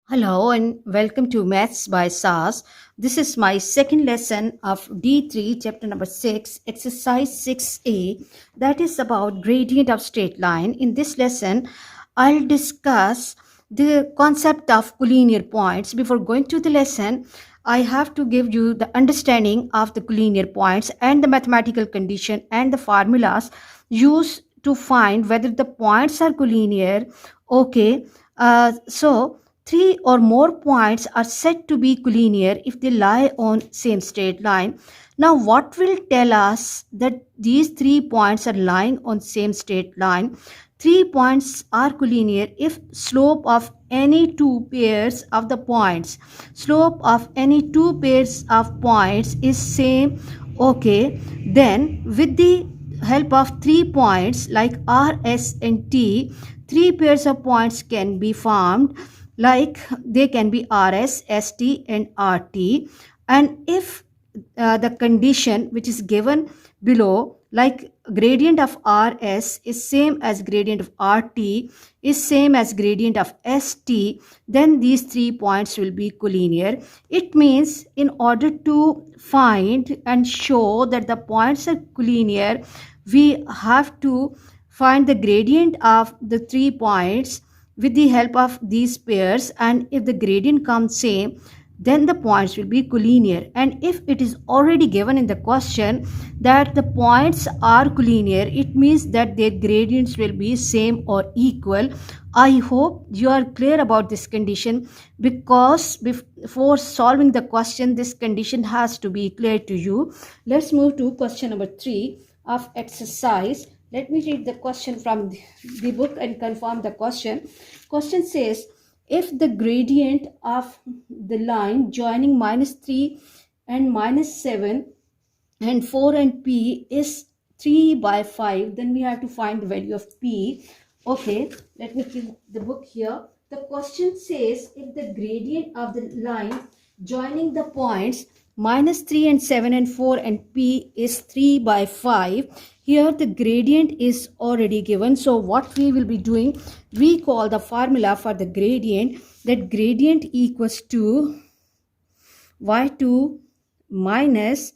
Hello and welcome to Maths by SAS. This is my second lesson of D3, chapter number 6, exercise 6A, that is about gradient of straight line. In this lesson, I'll discuss the concept of collinear points. Before going to the lesson, I have to give you the understanding of the collinear points and the mathematical condition and the formulas used to find whether the points are collinear. Okay, so three or more points are said to be collinear if they lie on same straight line. Now, what will tell us that these 3 points are lying on same straight line? 3 points are collinear if slope of any two pairs of the points. Slope of any two pairs of points is same. Okay, then with the help of 3 points like R, S and T, 3 pairs of points can be formed, like they can be RS, ST and RT. And if the condition which is given below, like gradient of RS is same as gradient of RT is same as gradient of ST, then these 3 points will be collinear. It means in order to find and show that the points are collinear, we have to find the gradient of the 3 points with the help of these pairs, and if the gradient comes same, then the points will be collinear. And if it is already given in the question that the points are collinear, it means that their gradients will be same or equal. I hope you are clear about this condition, because before solving the question, this condition has to be clear to you. Let's move to question number 3 of exercise. Let me read the question from the book and confirm the question. Question says, if the gradient of the line joining -3 and -7 and 4 and P is 3/5, then we have to find the value of P. Okay, let me keep the book here. The question says, if the gradient of the line joining the points -3 and 7 and 4 and P is 3/5. Here the gradient is already given. So what we will be doing, we call the formula for the gradient, that gradient equals to y2 minus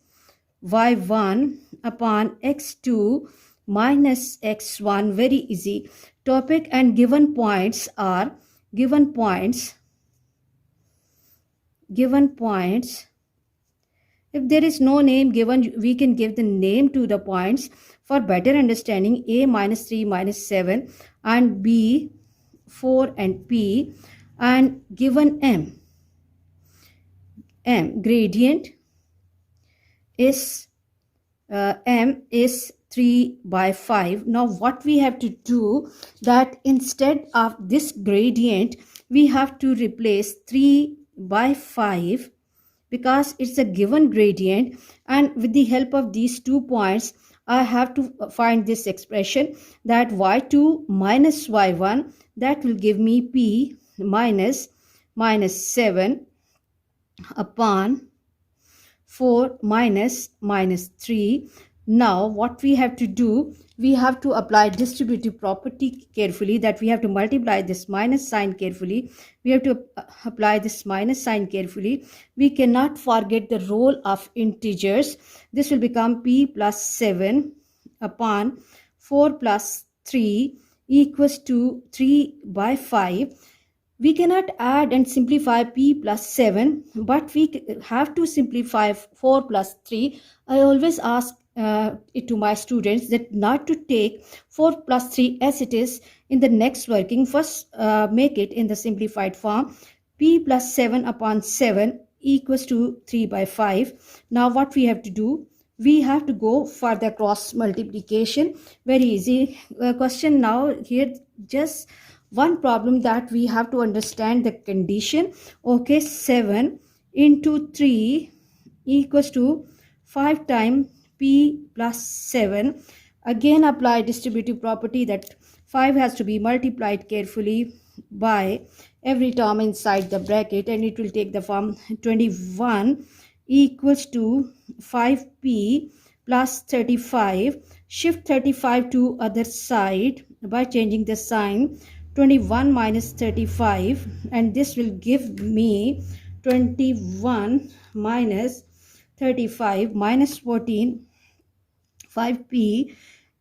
y1 upon x2 minus x1. Very easy topic. And given points are given points. If there is no name given, we can give the name to the points for better understanding. A -3 -7 and B 4 and P, and given M gradient is M is 3/5. Now what we have to do, that instead of this gradient we have to replace 3/5, because it's a given gradient, and with the help of these 2 points I have to find this expression, that y2 minus y1, that will give me P minus -7 upon 4 minus -3. Now what we have to do, we have to apply distributive property carefully, that we have to multiply this minus sign carefully. We have to apply this minus sign carefully. We cannot forget the role of integers. This will become P plus 7 upon 4 plus 3 equals to 3/5. We cannot add and simplify P plus 7, but we have to simplify 4 plus 3. I always ask it to my students that not to take 4 plus 3 as it is in the next working. First make it in the simplified form. P plus 7 upon 7 equals to 3/5. Now what we have to do, we have to go for the cross multiplication. Very easy question. Now here just one problem, that we have to understand the condition. Okay, 7 into 3 equals to 5 times P plus 7. Again apply distributive property, that 5 has to be multiplied carefully by every term inside the bracket, and it will take the form 21 equals to 5P plus 35. Shift 35 to other side by changing the sign. 21 minus 35, and this will give me 21 minus 35 minus 14, 5p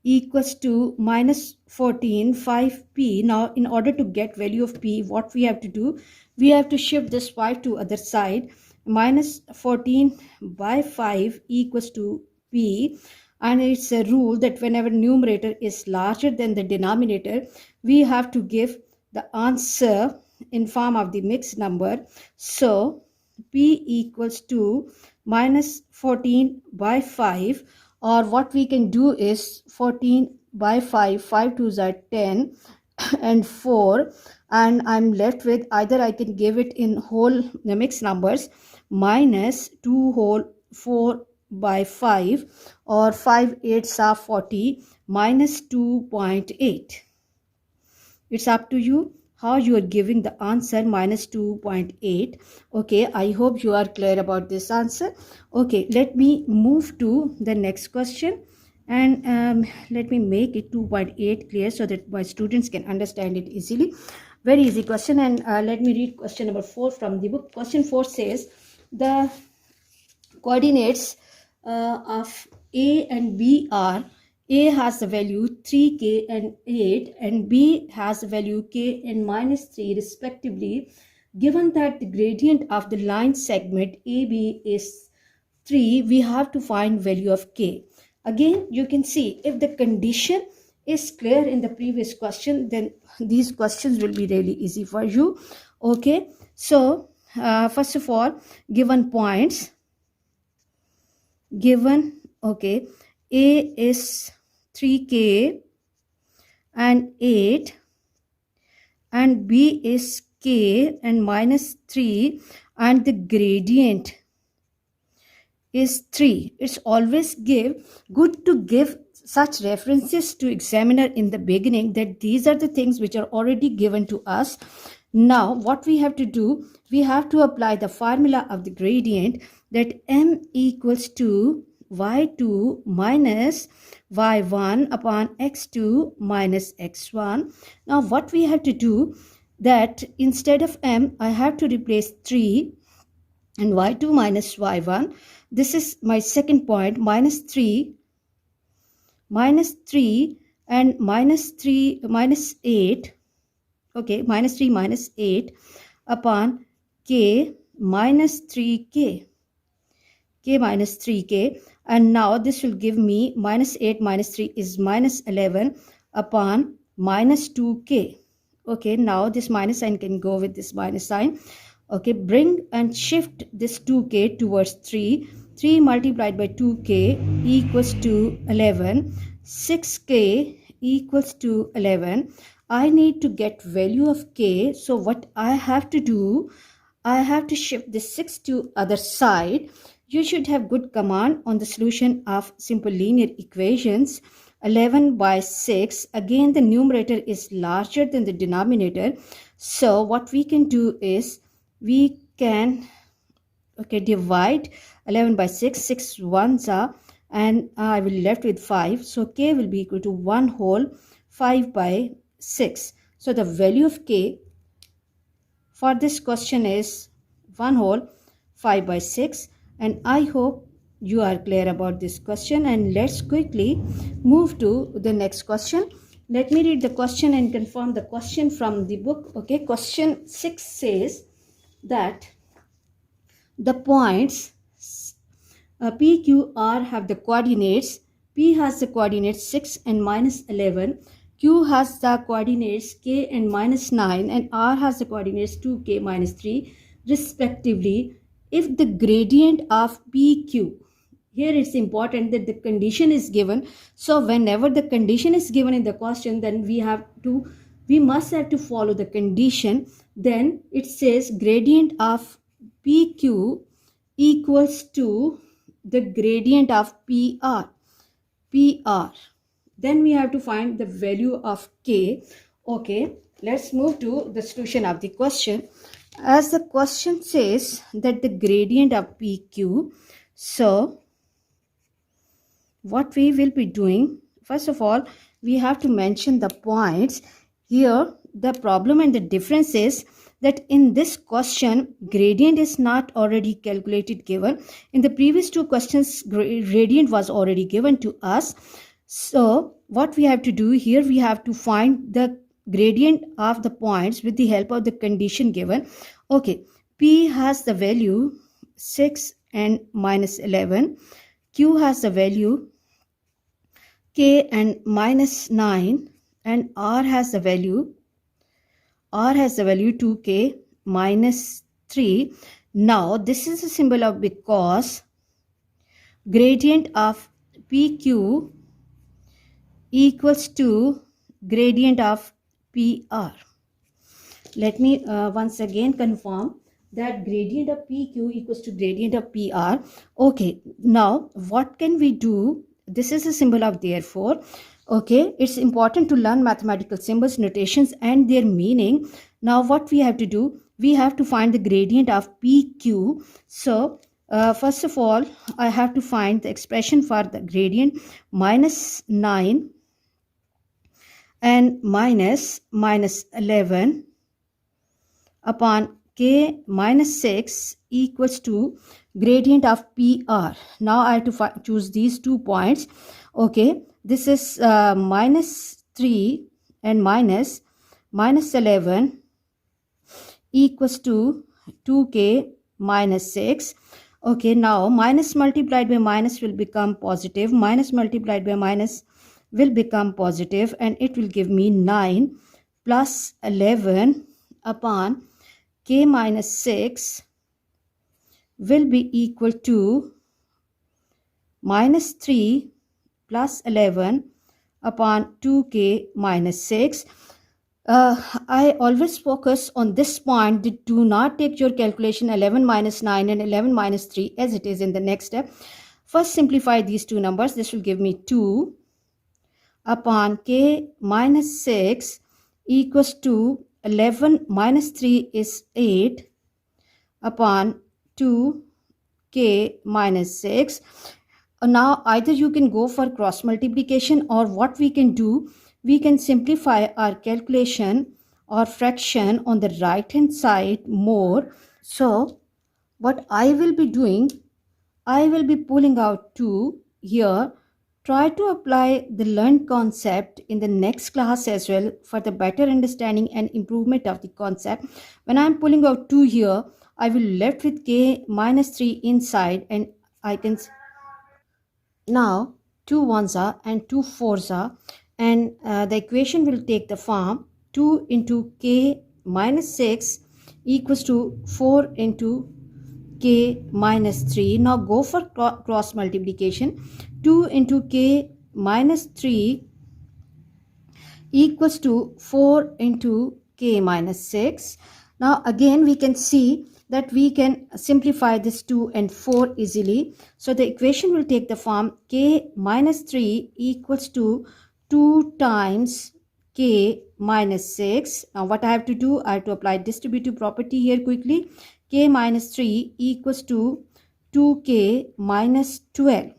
equals to minus 14, 5p. Now in order to get value of p, what we have to do, we have to shift this 5 to other side. Minus 14 by 5 equals to p, and it's a rule that whenever numerator is larger than the denominator, we have to give the answer in form of the mixed number. So p equals to minus 14 by 5, or what we can do is 14 by 5, 5 2s are 10 and 4, and I'm left with either I can give it in whole the mixed numbers, minus 2 whole 4 by 5, or 5 8s are 40 minus 2.8. It's up to you how you are giving the answer, minus 2.8. Okay, I hope you are clear about this answer. Okay, let me move to the next question, and let me make it 2.8 clear so that my students can understand it easily. Very easy question. And let me read question number 4 from the book. Question 4 says the coordinates of A and B are: A has the value 3k and 8, and B has the value k and minus 3 respectively. Given that the gradient of the line segment AB is 3, we have to find value of k. Again, you can see if the condition is clear in the previous question, then these questions will be really easy for you. Okay, so first of all, given points, given, okay, A is 3k and 8, and B is k and minus 3, and the gradient is 3. It's always good to give such references to examiner in the beginning, that these are the things which are already given to us. Now what we have to do, we have to apply the formula of the gradient, that m equals to y2 minus y1 upon x2 minus x1. Now what we have to do, that instead of m, I have to replace 3 and y2 minus y1. This is my second point, minus 3 and minus 3 minus 8. Okay, minus 3 minus 8 upon k minus 3k, k minus 3k. And now this will give me minus 8 minus 3 is minus 11 upon minus 2k. Okay, now this minus sign can go with this minus sign. Okay, bring and shift this 2k towards 3. 3 multiplied by 2k equals to 11. 6k equals to 11. I need to get value of k. So what I have to do, I have to shift this 6 to other side. You should have good command on the solution of simple linear equations. 11 by 6. Again, the numerator is larger than the denominator. So what we can do is, we can divide 11 by 6. 6 ones are, and I will left with 5. So k will be equal to 1 whole 5 by 6. So the value of k for this question is 1 whole 5 by 6. And I hope you are clear about this question. And let's quickly move to the next question. Let me read the question and confirm the question from the book. Okay, question 6 says that the points P, Q, R have the coordinates. P has the coordinates 6 and minus 11. Q has the coordinates k and minus 9, and R has the coordinates 2k minus 3 respectively. If the gradient of PQ, here it's important that the condition is given. So whenever the condition is given in the question, then we must have to follow the condition. Then it says gradient of PQ equals to the gradient of PR. Then we have to find the value of k. Okay, let's move to the solution of the question. As the question says that the gradient of PQ, so what we will be doing, first of all, we have to mention the points Here the problem and the difference is that in this question gradient is not already calculated given. In the previous two questions gradient was already given to us. So what we have to do here, we have to find the gradient of the points with the help of the condition given. Okay, P has the value 6 and minus 11. Q has the value K and minus 9, and R has the value 2K minus 3. Now this is a symbol of because gradient of PQ equals to gradient of PR. Let me once again confirm that gradient of PQ equals to gradient of PR. Okay, now what can we do? This is a symbol of therefore. Okay, it's important to learn mathematical symbols, notations and their meaning. Now what we have to do? We have to find the gradient of PQ. So first of all, I have to find the expression for the gradient minus 9 and minus 11 upon K minus 6 equals to gradient of PR. Now I have to choose these 2 points. Okay, this is minus 3 and minus 11 equals to 2K minus 6. Okay, now minus multiplied by minus will become positive. Minus multiplied by minus will become positive, and it will give me 9 plus 11 upon K minus 6 will be equal to minus 3 plus 11 upon 2K minus 6. I always focus on this point. Do not take your calculation 11 minus 9 and 11 minus 3 as it is in the next step. First simplify these two numbers. This will give me 2 upon K minus 6 equals to 11 minus 3 is 8 upon 2K minus 6. Now either you can go for cross multiplication, or what we can do, we can simplify our calculation or fraction on the right hand side more. So what I will be doing, I will be pulling out 2 here. Try to apply the learned concept in the next class as well for the better understanding and improvement of the concept. When I am pulling out 2 here, I will left with K minus 3 inside, and I can now 2 ones are and 2 fours are, and the equation will take the form 2 into K minus 6 equals to 4 into K minus 3. Now go for cross multiplication. 2 into K minus 3 equals to 4 into K minus 6. Now again we can see that we can simplify this 2 and 4 easily. So the equation will take the form K minus 3 equals to 2 times K minus 6. Now what I have to do, I have to apply distributive property here quickly. K minus 3 equals to 2K minus 12.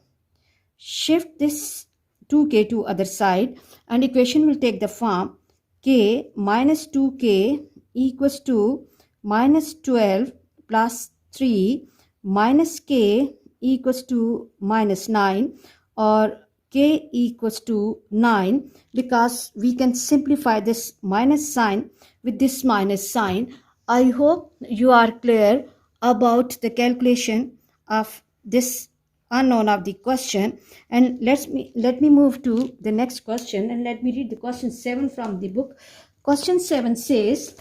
Shift this 2K to other side, and equation will take the form K minus 2K equals to minus 12 plus 3 minus K equals to minus 9, or K equals to 9, because we can simplify this minus sign with this minus sign. I hope you are clear about the calculation of this unknown of the question. And let me move to the next question, and let me read the question 7 from the book. Question 7 says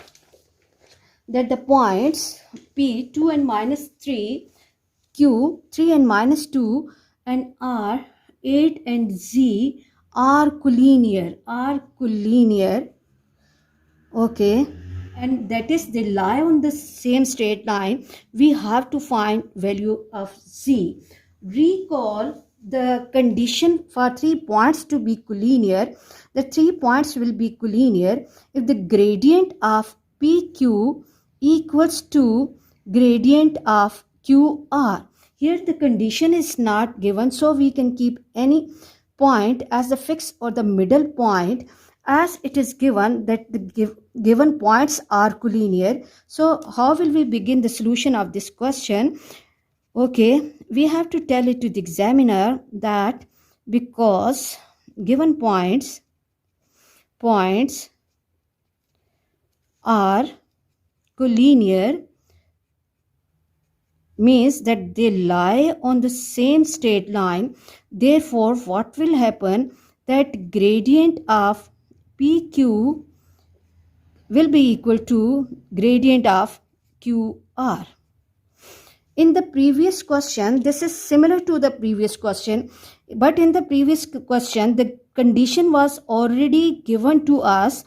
that the points P 2 and minus 3, Q 3 and minus 2, and R 8 and Z are collinear. Okay, and that is they lie on the same straight line. We have to find value of Z. Recall the condition for 3 points to be collinear. The 3 points will be collinear if the gradient of PQ equals to gradient of QR. Here the condition is not given, so we can keep any point as the fixed or the middle point, as it is given that the given points are collinear. So how will we begin the solution of this question? Okay, we have to tell it to the examiner that because given points are collinear means that they lie on the same straight line. Therefore, what will happen, that gradient of PQ will be equal to gradient of QR. In the previous question, this is similar to the previous question, but in the previous question, the condition was already given to us,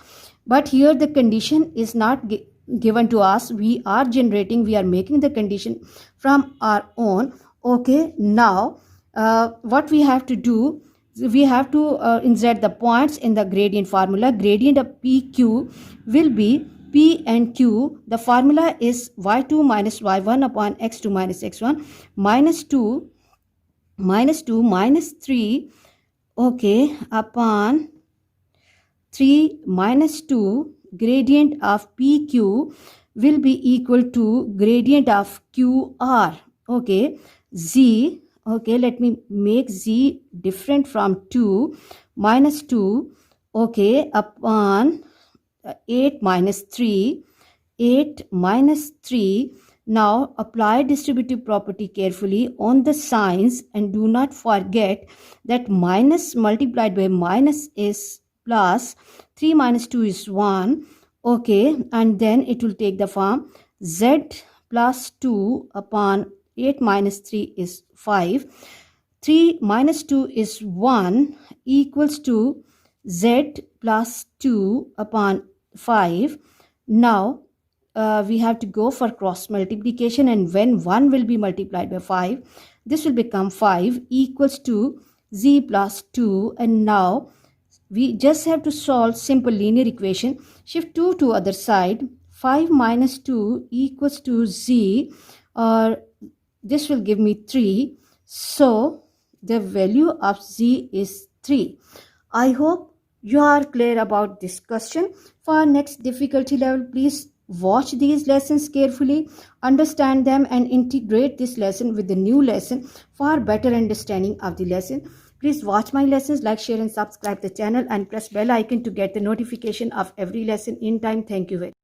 but here the condition is not given to us. We are making the condition from our own. Okay, now what we have to do, we have to insert the points in the gradient formula. Gradient of PQ will be P and Q. The formula is y2 minus y1 upon x2 minus x1 minus 2 minus 3, okay, upon 3 minus 2. Gradient of PQ will be equal to gradient of QR. Okay, Z, okay, let me make Z different from 2 minus 2, okay, upon 8 minus 3. Now apply distributive property carefully on the signs, and do not forget that minus multiplied by minus is plus. 3 minus 2 is 1. Okay, and then it will take the form z plus 2 upon 8 minus 3 is 5. 3 minus 2 is 1 equals to z plus 2 upon 5. Now we have to go for cross multiplication, and when 1 will be multiplied by 5, this will become 5 equals to z plus 2. And now we just have to solve simple linear equation. Shift 2 to other side. 5 minus 2 equals to z, or this will give me 3. So the value of z is 3. I hope you are clear about this question. For next difficulty level, please watch these lessons carefully, understand them, and integrate this lesson with the new lesson for better understanding of the lesson. Please watch my lessons, like, share, and subscribe the channel, and press bell icon to get the notification of every lesson in time. Thank you very much.